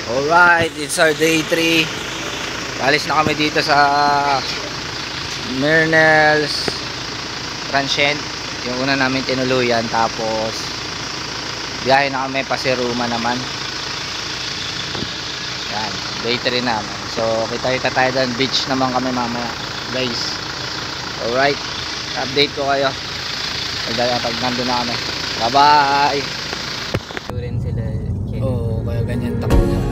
Alright, it's our day 3. Alis na kami dito sa Mernels Transient. Yung una namin tinuluyan. Tapos biyahe na kami pa Seruma naman. Yan, day 3 naman. So kita-kita tayo doon. Beach naman kami mamaya, guys. Alright, update ko kayo pag nandun na kami. Bye bye. Rin sila. Oo, kaya ganyan takbo niya.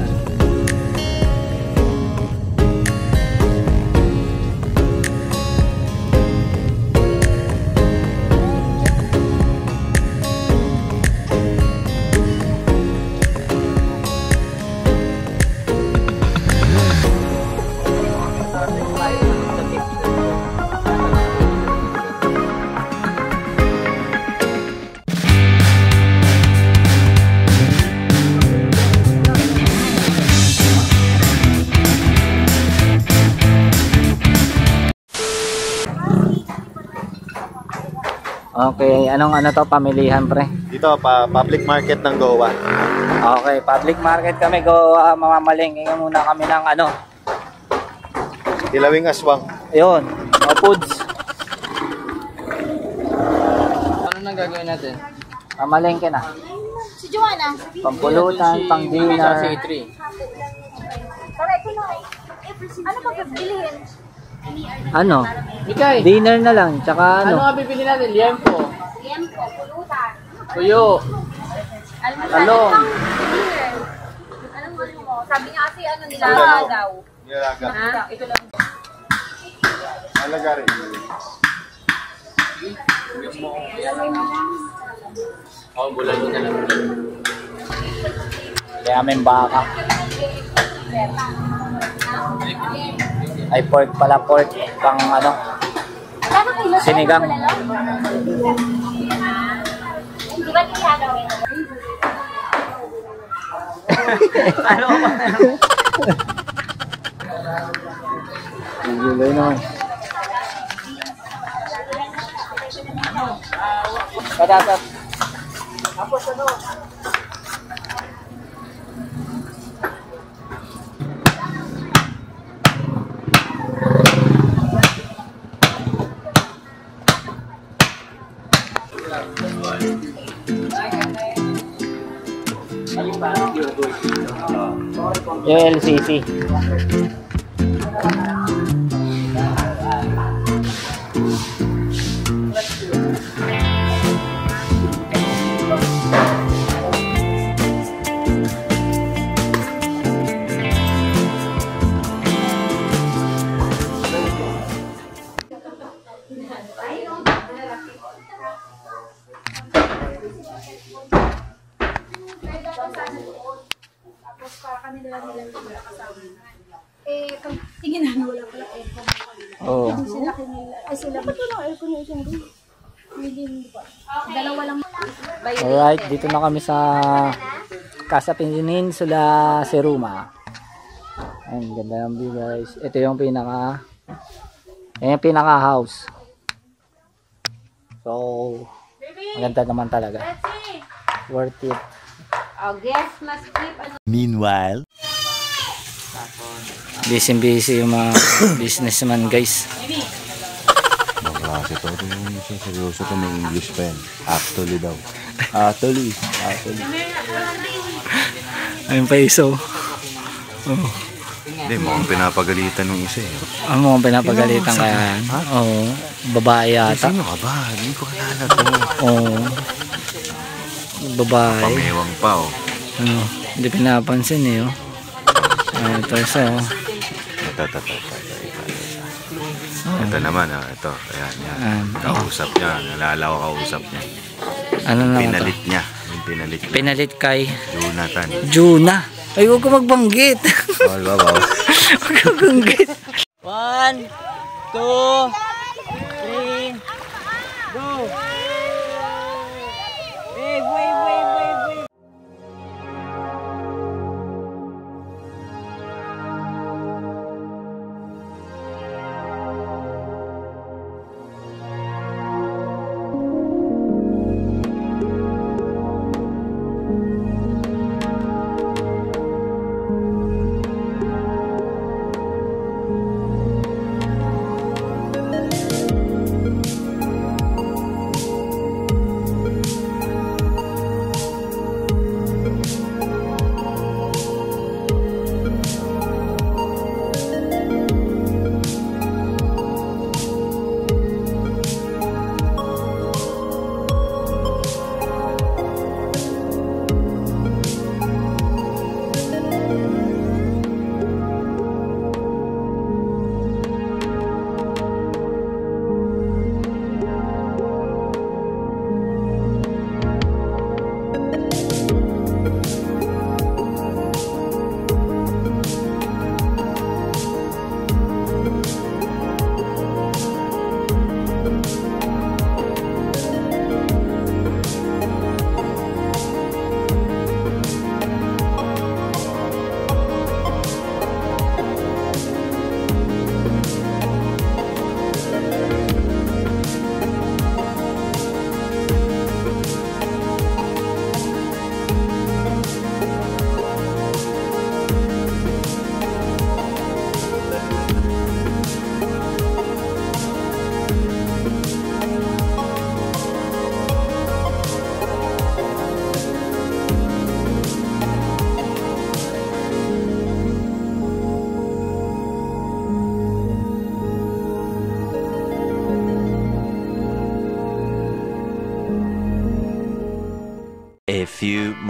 Okay, anong ano to, pamilihan pre? Dito, public market ng Goa. Okay, public market kami, Goa, mamamalengke muna kami ng ano? Dilawing aswang. Ayun, mga foods. Ano nang gagawin natin? Mamalengke na. Si Joanna. Pampulutan, pang dinner. Ano ba bibilihin? Ano? Mikay, Dinner na lang, tsaka ano ano? nga bibili natin? Liempo, Liempo, pulutan. tuyo, talong. Anong ano mo? Sabi niya kasi ano nila daw. Nilaga. Ha? Ito lang. Alaga rin. Oh, bulan mo na lang. Kaya may baka. Ay, pork pala, pork. Pang ano? Kano kilo? Sinigang. Di ba tinagawin? Ano ba? Gulay naman. Kadapat. Tapos ano? Yung LCC. Tingin na wala pala aircon. Oo. Sila kanila. Ay sila ba ito ng air condition din? Hindi pa. Dalawa lang. Alright, dito na kami sa Casa Peninsula, Seruma. Ayun, ganda ng view guys. Ito yung pinaka house. So, maganda naman talaga. Worth it. Oh, guess must keep ano. Meanwhile, Busy yung mga businessman guys. mga klase to. Ito yung isa seryoso to, may English pa yan. Actually daw. Actually. Ayun pa iso. Oh. Hindi, mukhang pinapagalitan ng isa eh. Ang mga pinapagalitan kaya. Oo. Babae yata. Sino ka ba? Hindi ko kilala to. Oo. Babae. Pamewang pa oh. Ano, hindi pinapansin eh. Oh. Ito isa oh. Ito naman ah, ito. Ayan, yan. Kausap niya, nalala ko kausap niya. Ano naman Pinalit to? niya. Yung pinalit niya. Pinalit kay Jonathan. Juna. Ay, huwag ko magbanggit. Bawal ba, bawal? Huwag ko magbanggit. 1, 2, 3, go! Wait.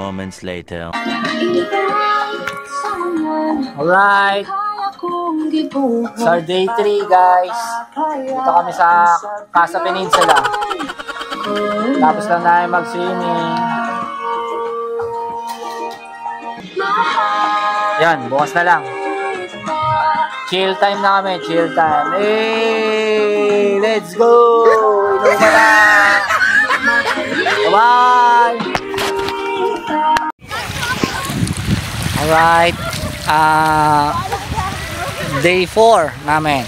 moments later. Alright. It's our day 3 guys. Dito kami sa Casa Peninsula. Tapos lang namin mag-swimming. Yan, bukas na lang. Chill time na kami, chill time. Hey, let's go! Inuman na! Bye! Alright. Day 4 namin.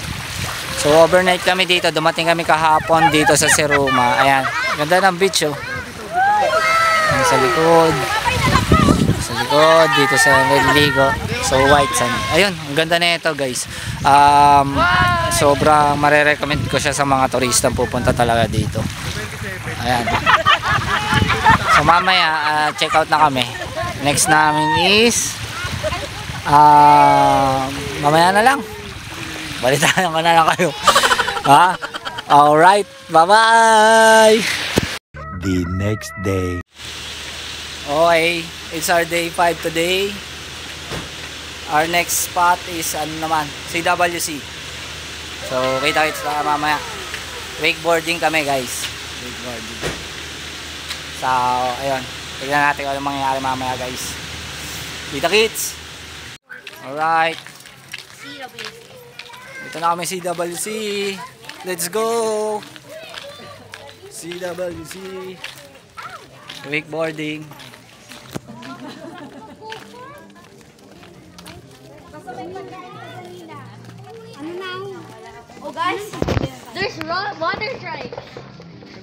So overnight kami dito. Dumating kami kahapon dito sa Siruma. Ayan. Ganda ng beach oh. Ayan, sa likod. Sa likod. Dito sa Ligo. So white sand. Ayun. Ang ganda na ito guys. Sobrang marerecommend ko siya sa mga turistang pupunta talaga dito. Ayan. So mamaya check out na kami. Next namin is mamaya na lang. Balitaan ko na lang kayo. Ha? Alright. Bye-bye. The next day. Okay. It's our day 5 today. Our next spot is ano naman? CWC. So kita-kits na mamaya. Wakeboarding kami guys. Wakeboarding. So ayun. Tignan natin kung ano mangyayari mamaya guys. Kita-kits. Alright. Ito na kami CWC. Let's go. CWC. Wakeboarding. Oh guys, there's water strike.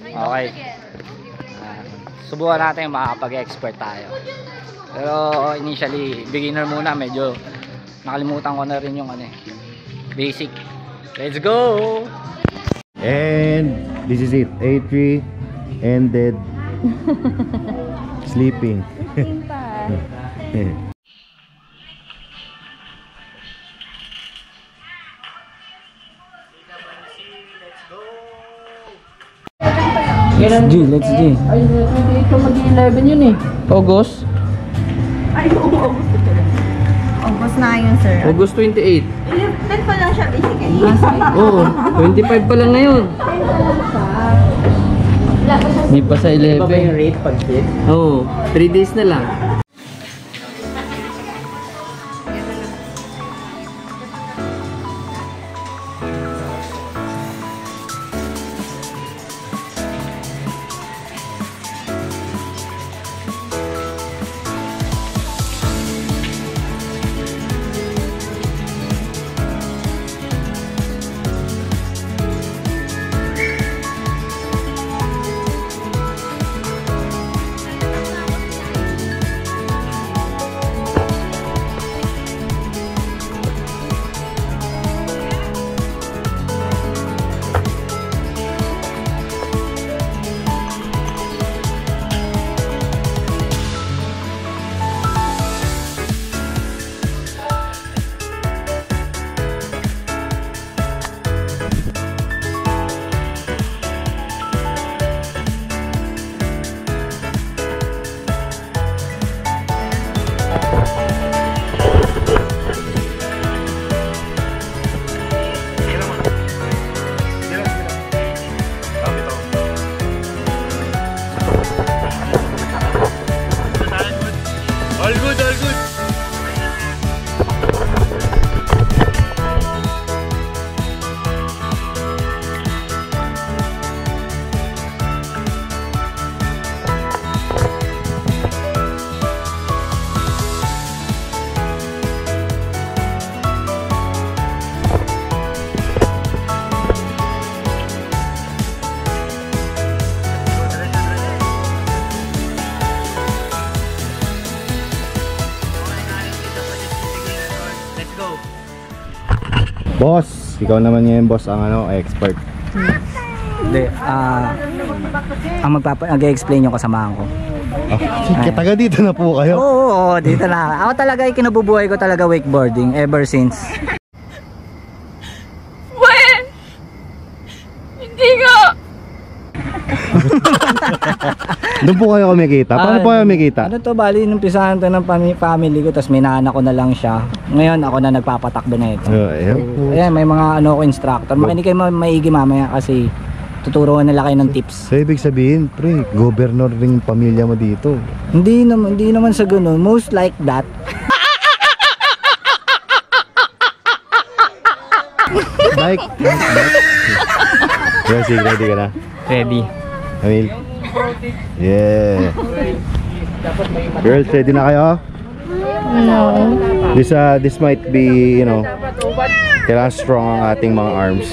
Okay. Subukan natin makapag-expert tayo. Pero initially, beginner muna. Medyo nakalimutan ko na rin yung ano, basic. Let's go! And this is it. A3 ended sleeping. Let's G. Ay, 28 ka mag-11 yun eh. August? Ay, August na yun, sir. August 28. 10 pa lang siya, basically. Oo, 25 pa lang ngayon. May pa sa 11. Iba ba yung rate pag fit? Oo, 3 days na lang. Boss, ikaw naman ngayon boss ang expert. Hindi, ang mag-explain yung kasamahan ko. Taga dito na po kayo? Oo, dito na. Ako talaga, kinabubuhay ko talaga wakeboarding ever since. When? Hindi nga. Doon po kayo kumikita? Paano po kayo kumikita? Ano to, bali, nung pisahan to ng family ko, tapos may naanak ko na lang siya. Ngayon, ako na nagpapatakbo na ito. Ayan, may mga ano ko instructor. Makinig kayo maigi mamaya kasi tuturuan nila kayo ng tips. So ibig sabihin, pre, governor ring pamilya mo dito. Hindi naman sa ganun. Most like that. Bike. Yeah, sige, ready ka na? Ready. Camille? Yeah. Girls, ready na kayo? No. This might be, you know, kailangan strong ang ating mga arms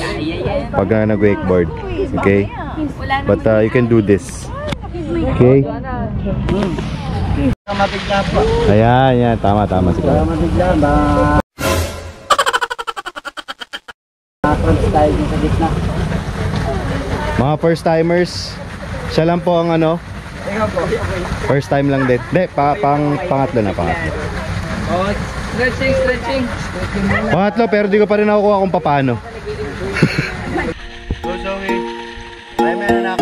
pag nag-wakeboard. Okay? But you can do this. Okay? Ayan, yan. Tama siguro. Mabigla ba? Crunch tayo sa gitna. Mga first timers, siya lang po ang ano. First time lang din. Hindi, pangatlo na. Oh, stretching. Pangatlo, pero di ko pa rin nakukuha kung paano. Go, Zoe. Ay, meron anak.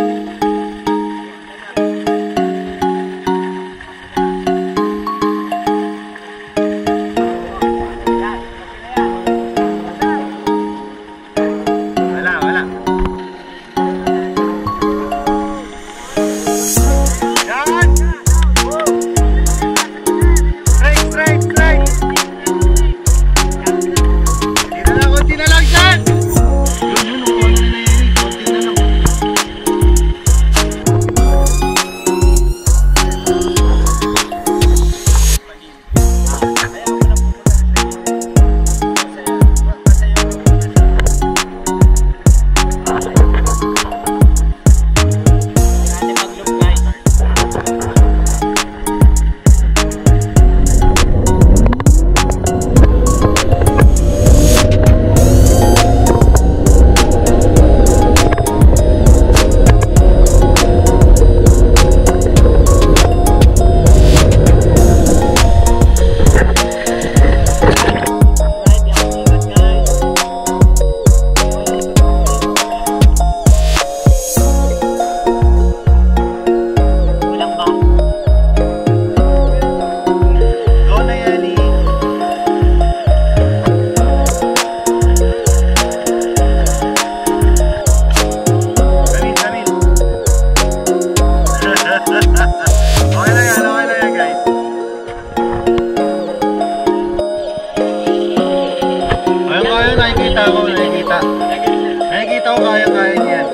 Nakikita ko kaya-kaya niyan.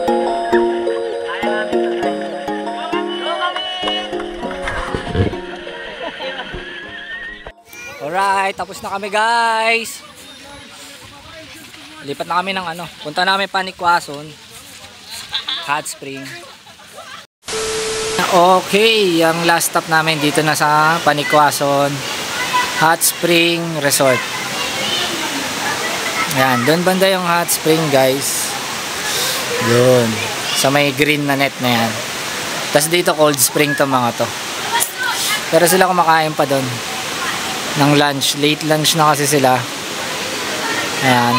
Alright, tapos na kami guys. Lipat na kami ng ano. Punta namin Panikwason, Hot Spring. Okay, ang last stop namin dito na sa Panikwason Hot Spring Resort. Yan, doon banda yung hot spring guys. Doon, sa may green na net na yan. Tapos dito cold spring to mga to. Pero sila kumakain pa doon ng lunch, late lunch na kasi sila. Ayan.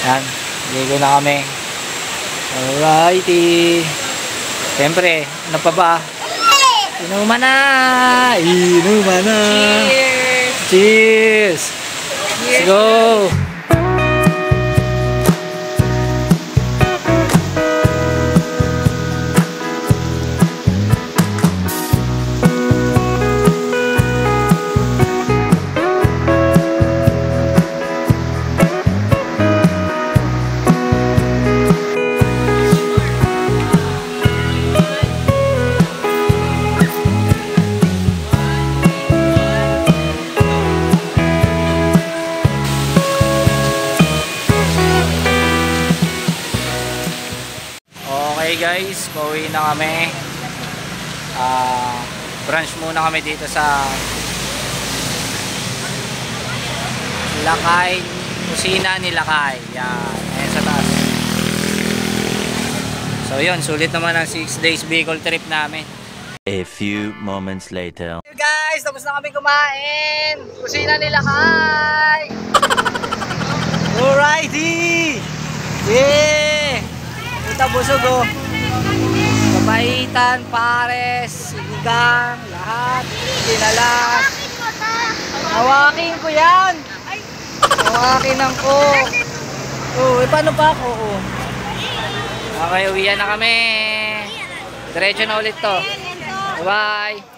Ayan, ligo na kami. Alrighty. Siyempre, ano pa ba? Inuman na! Inuman na! Cheers! Let's go! Okay guys, pauwi na kami. Brunch muna kami dito sa Lakay, kusina ni Lakay. Yan, ayan sa taas. So yun, sulit naman ang 6 days Bicol trip namin. A few moments later. Hey guys, tapos na kami kumain. Kusina ni Lakay. Alrighty! Yeah! Ito busog oh. Kabaitan, pares, sinigang, lahat. Dinalas. Hawakin ko yan. Hawakin ang ko. Oh, paano pa ako? Oh. Okay, uwian na kami. Diretso na ulit to. Bye-bye.